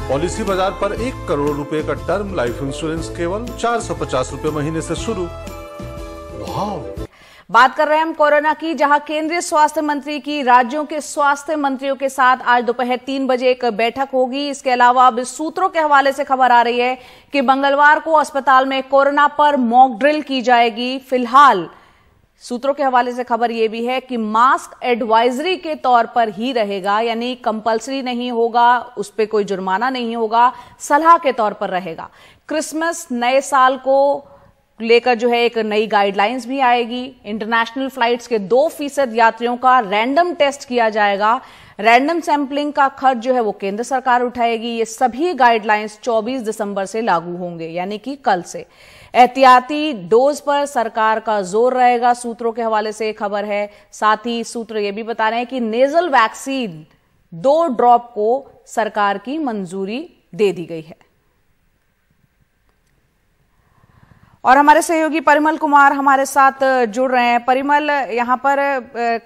Policy बाजार पर 1 करोड़ रुपए का टर्म लाइफ इंश्योरेंस केवल 450 रुपए महीने से शुरू। वाह! बात कर रहे हैं हम कोरोना की, जहां केंद्रीय स्वास्थ्य मंत्री की राज्यों के स्वास्थ्य मंत्रियों के साथ आज दोपहर 3 बजे एक बैठक होगी। इसके अलावा अब सूत्रों के हवाले से खबर आ रही है कि मंगलवार को अस्पताल में कोरोना पर मॉक ड्रिल की जाएगी। फिलहाल सूत्रों के हवाले से खबर यह भी है कि मास्क एडवाइजरी के तौर पर ही रहेगा, यानी कंपलसरी नहीं होगा, उस पर कोई जुर्माना नहीं होगा, सलाह के तौर पर रहेगा। क्रिसमस नए साल को लेकर जो है एक नई गाइडलाइंस भी आएगी। इंटरनेशनल फ्लाइट्स के 2% यात्रियों का रैंडम टेस्ट किया जाएगा। रैंडम सैंपलिंग का खर्च जो है वो केंद्र सरकार उठाएगी। ये सभी गाइडलाइंस 24 दिसंबर से लागू होंगे, यानी कि कल से। एहतियाती डोज पर सरकार का जोर रहेगा, सूत्रों के हवाले से खबर है। साथ ही सूत्र ये भी बता रहे हैं कि नेजल वैक्सीन 2 ड्रॉप को सरकार की मंजूरी दे दी गई है। और हमारे सहयोगी परिमल कुमार हमारे साथ जुड़ रहे हैं। परिमल, यहाँ पर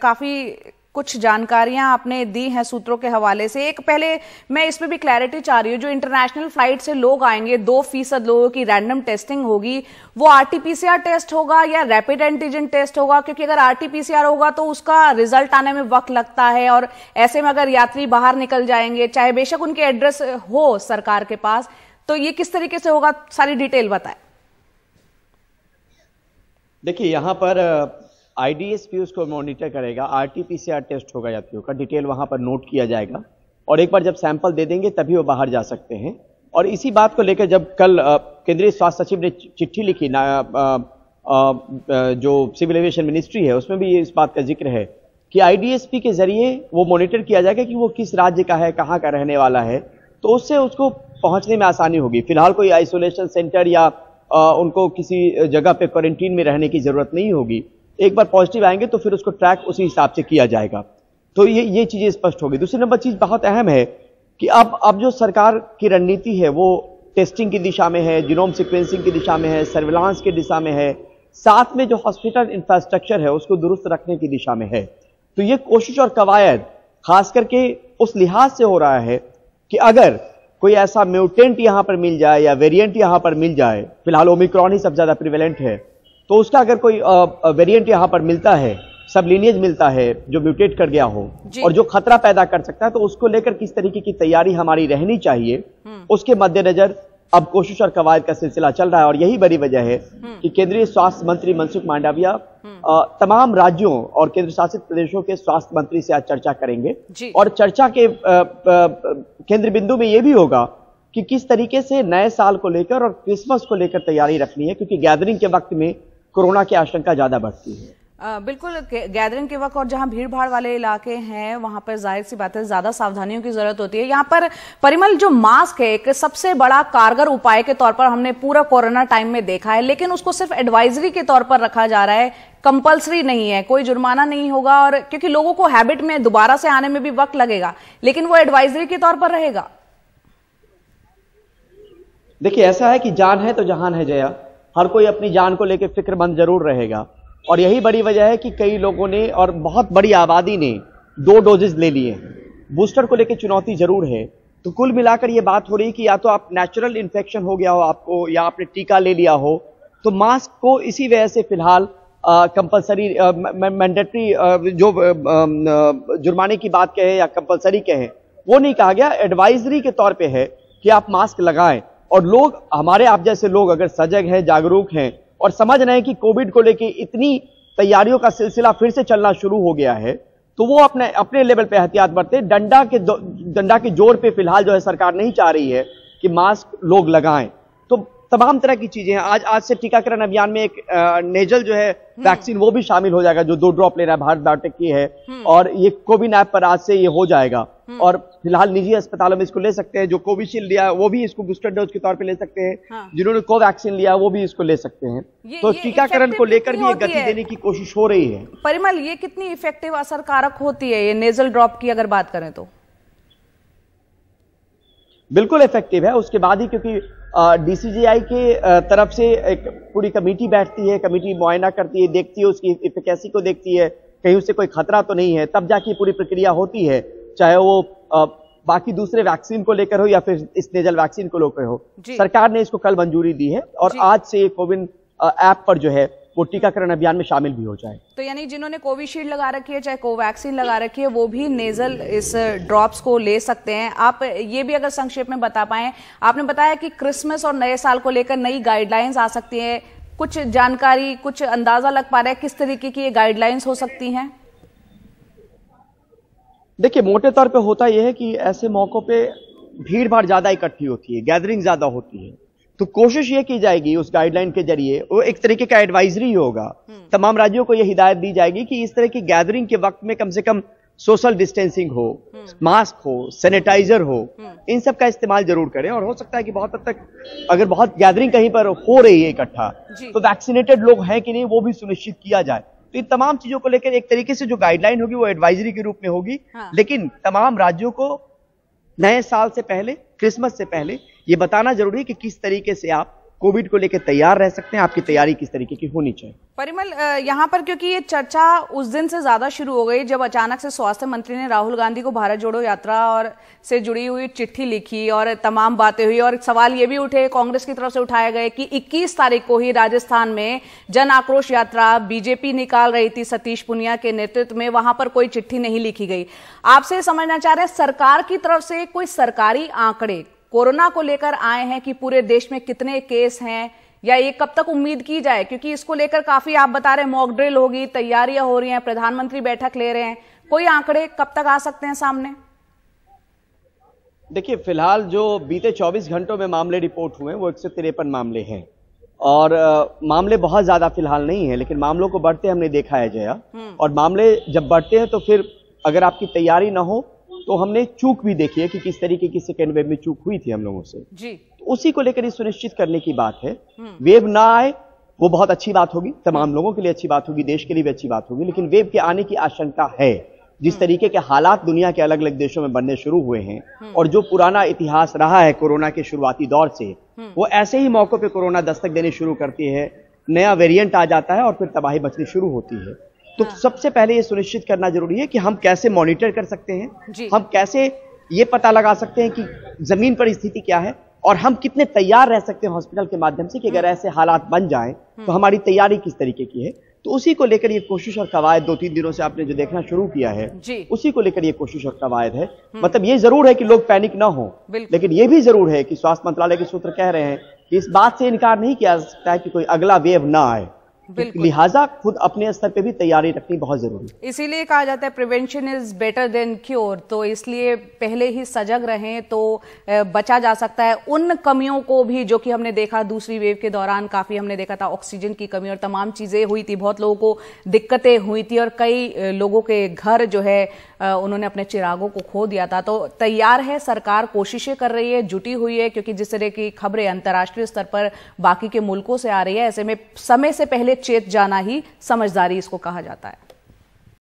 काफी कुछ जानकारियां आपने दी हैं सूत्रों के हवाले से। एक पहले मैं इसमें भी क्लैरिटी चाह रही हूँ, जो इंटरनेशनल फ्लाइट से लोग आएंगे 2% लोगों की रैंडम टेस्टिंग होगी, वो आरटीपीसीआर टेस्ट होगा या रैपिड एंटीजन टेस्ट होगा? क्योंकि अगर आरटीपीसीआर होगा तो उसका रिजल्ट आने में वक्त लगता है, और ऐसे में अगर यात्री बाहर निकल जाएंगे, चाहे बेशक उनके एड्रेस हो सरकार के पास, तो ये किस तरीके से होगा, सारी डिटेल बताएं। देखिए, यहाँ पर आईडीएसपी उसको मॉनिटर करेगा। आरटीपीसीआर टेस्ट होगा यात्रियों का, डिटेल वहां पर नोट किया जाएगा, और एक बार जब सैंपल दे देंगे तभी वो बाहर जा सकते हैं। और इसी बात को लेकर जब कल केंद्रीय स्वास्थ्य सचिव ने चिट्ठी लिखी जो सिविल एविएशन मिनिस्ट्री है, उसमें भी इस बात का जिक्र है कि आईडीएसपी के जरिए वो मॉनिटर किया जाएगा कि वो किस राज्य का है, कहाँ का रहने वाला है, तो उससे उसको पहुंचने में आसानी होगी। फिलहाल कोई आइसोलेशन सेंटर या उनको किसी जगह पे क्वारंटीन में रहने की जरूरत नहीं होगी। एक बार पॉजिटिव आएंगे तो फिर उसको ट्रैक उसी हिसाब से किया जाएगा। तो ये चीजें स्पष्ट होगी। दूसरी नंबर चीज बहुत अहम है कि अब जो सरकार की रणनीति है वो टेस्टिंग की दिशा में है, जीनोम सीक्वेंसिंग की दिशा में है, सर्विलांस की दिशा में है, साथ में जो हॉस्पिटल इंफ्रास्ट्रक्चर है उसको दुरुस्त रखने की दिशा में है। तो ये कोशिश और कवायद खास करके उस लिहाज से हो रहा है कि अगर कोई ऐसा म्यूटेंट यहां पर मिल जाए या वेरिएंट यहां पर मिल जाए, फिलहाल ओमिक्रॉन ही सबसे ज्यादा प्रिवेलेंट है, तो उसका अगर कोई वेरिएंट यहां पर मिलता है, सब लीनिएज मिलता है जो म्यूटेट कर गया हो और जो खतरा पैदा कर सकता है, तो उसको लेकर किस तरीके की तैयारी हमारी रहनी चाहिए, उसके मद्देनजर अब कोशिश और कवायद का सिलसिला चल रहा है। और यही बड़ी वजह है कि केंद्रीय स्वास्थ्य मंत्री मनसुख मांडविया तमाम राज्यों और केंद्र शासित प्रदेशों के स्वास्थ्य मंत्री से आज चर्चा करेंगे, और चर्चा के केंद्र बिंदु में यह भी होगा कि किस तरीके से नए साल को लेकर और क्रिसमस को लेकर तैयारी रखनी है, क्योंकि गैदरिंग के वक्त में कोरोना की आशंका ज्यादा बढ़ती है। बिल्कुल, गैदरिंग के वक्त और जहां भीड़ भाड़ वाले इलाके हैं वहां पर जाहिर सी बात है ज्यादा सावधानियों की जरूरत होती है। यहाँ पर परिमल, जो मास्क है एक सबसे बड़ा कारगर उपाय के तौर पर हमने पूरा कोरोना टाइम में देखा है, लेकिन उसको सिर्फ एडवाइजरी के तौर पर रखा जा रहा है, कंपलसरी नहीं है, कोई जुर्माना नहीं होगा, और क्योंकि लोगों को हैबिट में दोबारा से आने में भी वक्त लगेगा, लेकिन वो एडवाइजरी के तौर पर रहेगा। देखिए, ऐसा है कि जान है तो जहान है जया। हर कोई अपनी जान को लेकर फिक्रमंद जरूर रहेगा, और यही बड़ी वजह है कि कई लोगों ने और बहुत बड़ी आबादी ने 2 डोजेस ले लिए हैं। बूस्टर को लेकर चुनौती जरूर है। तो कुल मिलाकर ये बात हो रही है कि या तो आप नेचुरल इन्फेक्शन हो गया हो आपको, या आपने टीका ले लिया हो, तो मास्क को इसी वजह से फिलहाल कंपलसरी मैंडेटरी जो जुर्माने की बात कहे या कंपलसरी कहे, वो नहीं कहा गया, एडवाइजरी के तौर पे है कि आप मास्क लगाएं। और लोग, हमारे आप जैसे लोग अगर सजग हैं, जागरूक हैं और समझ रहे हैं कि कोविड को लेकर इतनी तैयारियों का सिलसिला फिर से चलना शुरू हो गया है, तो वो अपने लेवल पे एहतियात बरते। डंडा के जोर पे फिलहाल जो है सरकार नहीं चाह रही है कि मास्क लोग लगाएं। तो तमाम तरह की चीजें हैं। आज से टीकाकरण अभियान में एक नेजल जो है वैक्सीन वो भी शामिल हो जाएगा, जो 2 ड्रॉप लेना है, भारत बायोटेक की है, और ये कोविन ऐप पर आज से ये हो जाएगा। और फिलहाल निजी अस्पतालों में इसको ले सकते हैं। जो कोविशील्ड लिया है वो भी इसको बूस्टर डोज के तौर पे ले सकते हैं। जिन्होंने कोवैक्सीन लिया वो भी इसको ले सकते हैं। तो टीकाकरण को लेकर भी एक गति देने की कोशिश हो रही है। परिमल, ये कितनी इफेक्टिव, असरकारक होती है ये नेजल ड्रॉप की अगर बात करें तो? बिल्कुल इफेक्टिव है। उसके बाद ही, क्योंकि डीसीजीआई के तरफ से एक पूरी कमेटी बैठती है, कमेटी मुआयना करती है, देखती है, उसकी एफिकेसी को देखती है, कहीं उससे कोई खतरा तो नहीं है, तब जाके पूरी प्रक्रिया होती है। चाहे वो बाकी दूसरे वैक्सीन को लेकर हो या फिर इस नेजल वैक्सीन को लेकर हो, सरकार ने इसको कल मंजूरी दी है और आज से कोविन ऐप पर जो है वो टीकाकरण अभियान में शामिल भी हो जाए। तो यानी जिन्होंने कोविशील्ड लगा रखी है चाहे कोवैक्सीन लगा रखी है वो भी नेजल इस ड्रॉप्स को ले सकते हैं। आप ये भी अगर संक्षेप में बता पाएं, आपने बताया कि क्रिसमस और नए साल को लेकर नई गाइडलाइंस आ सकती हैं, कुछ जानकारी, कुछ अंदाजा लग पा रहा है किस तरीके की ये गाइडलाइंस हो सकती हैं? देखिए, मोटे तौर पे होता यह है कि ऐसे मौकों पे भीड़ भाड़ ज्यादा इकट्ठी होती है, गैदरिंग ज्यादा होती है, तो कोशिश ये की जाएगी उस गाइडलाइन के जरिए, वो एक तरीके का एडवाइजरी होगा, तमाम राज्यों को यह हिदायत दी जाएगी कि इस तरह की गैदरिंग के वक्त में कम से कम सोशल डिस्टेंसिंग हो, मास्क हो, सैनिटाइजर हो, इन सब का इस्तेमाल जरूर करें। और हो सकता है कि बहुत हद तक अगर बहुत गैदरिंग कहीं पर हो रही है इकट्ठा, तो वैक्सीनेटेड लोग हैं कि नहीं वो भी सुनिश्चित किया जाए। तो इन तमाम चीजों को लेकर एक तरीके से जो गाइडलाइन होगी वो एडवाइजरी के रूप में होगी, लेकिन तमाम राज्यों को नए साल से पहले, क्रिसमस से पहले ये बताना जरूरी है कि किस तरीके से आप कोविड को लेकर तैयार रह सकते हैं, आपकी तैयारी किस तरीके की होनी चाहिए। परिमल, यहाँ पर क्योंकि ये चर्चा उस दिन से ज्यादा शुरू हो गई जब अचानक से स्वास्थ्य मंत्री ने राहुल गांधी को भारत जोड़ो यात्रा और से जुड़ी हुई चिट्ठी लिखी और तमाम बातें हुई और सवाल ये भी उठे, कांग्रेस की तरफ से उठाए गए कि 21 तारीख को ही राजस्थान में जन आक्रोश यात्रा बीजेपी निकाल रही थी सतीश पुनिया के नेतृत्व में, वहां पर कोई चिट्ठी नहीं लिखी गई। आपसे समझना चाह रहे हैं सरकार की तरफ से कोई सरकारी आंकड़े कोरोना को लेकर आए हैं कि पूरे देश में कितने केस हैं, या ये कब तक उम्मीद की जाए? क्योंकि इसको लेकर काफी आप बता रहे हैं मॉक ड्रिल होगी, तैयारियां हो रही हैं, प्रधानमंत्री बैठक ले रहे हैं, कोई आंकड़े कब तक आ सकते हैं सामने? देखिए, फिलहाल जो बीते 24 घंटों में मामले रिपोर्ट हुए वो 153 मामले हैं और मामले बहुत ज्यादा फिलहाल नहीं है, लेकिन मामलों को बढ़ते हमने देखा है जया। और मामले जब बढ़ते हैं तो फिर अगर आपकी तैयारी ना हो तो हमने चूक भी देखी है कि किस तरीके की सेकेंड वेव में चूक हुई थी हम लोगों से जी। तो उसी को लेकर ये सुनिश्चित करने की बात है, वेव ना आए वो बहुत अच्छी बात होगी, तमाम लोगों के लिए अच्छी बात होगी, देश के लिए भी अच्छी बात होगी, लेकिन वेव के आने की आशंका है। जिस तरीके के हालात दुनिया के अलग अलग देशों में बनने शुरू हुए हैं और जो पुराना इतिहास रहा है कोरोना के शुरुआती दौर से, वो ऐसे ही मौकों पर कोरोना दस्तक देने शुरू करती है, नया वेरिएंट आ जाता है और फिर तबाही मचनी शुरू होती है। तो सबसे पहले ये सुनिश्चित करना जरूरी है कि हम कैसे मॉनिटर कर सकते हैं, हम कैसे ये पता लगा सकते हैं कि जमीन पर स्थिति क्या है और हम कितने तैयार रह सकते हैं हॉस्पिटल के माध्यम से कि अगर ऐसे हालात बन जाएं तो हमारी तैयारी किस तरीके की है। तो उसी को लेकर ये कोशिश और कवायद 2-3 दिनों से आपने जो देखना शुरू किया है उसी को लेकर ये कोशिश और कवायद है। मतलब ये जरूर है कि लोग पैनिक ना हो, लेकिन ये भी जरूर है कि स्वास्थ्य मंत्रालय के सूत्र कह रहे हैं कि इस बात से इनकार नहीं किया जा सकता है कि कोई अगला वेव ना आए, लिहाजा खुद अपने स्तर पे भी तैयारी रखनी बहुत जरूरी है। इसीलिए कहा जाता है prevention is better than cure, तो इसलिए पहले ही सजग रहें तो बचा जा सकता है उन कमियों को भी जो कि हमने देखा दूसरी वेव के दौरान। काफी हमने देखा था ऑक्सीजन की कमी और तमाम चीजें हुई थी, बहुत लोगों को दिक्कतें हुई थी और कई लोगों के घर जो है उन्होंने अपने चिरागों को खो दिया था। तो तैयार है सरकार, कोशिशें कर रही है, जुटी हुई है, क्योंकि जिस तरह की खबरें अंतर्राष्ट्रीय स्तर पर बाकी के मुल्कों से आ रही है, ऐसे में समय से पहले चेत जाना ही समझदारी इसको कहा जाता है।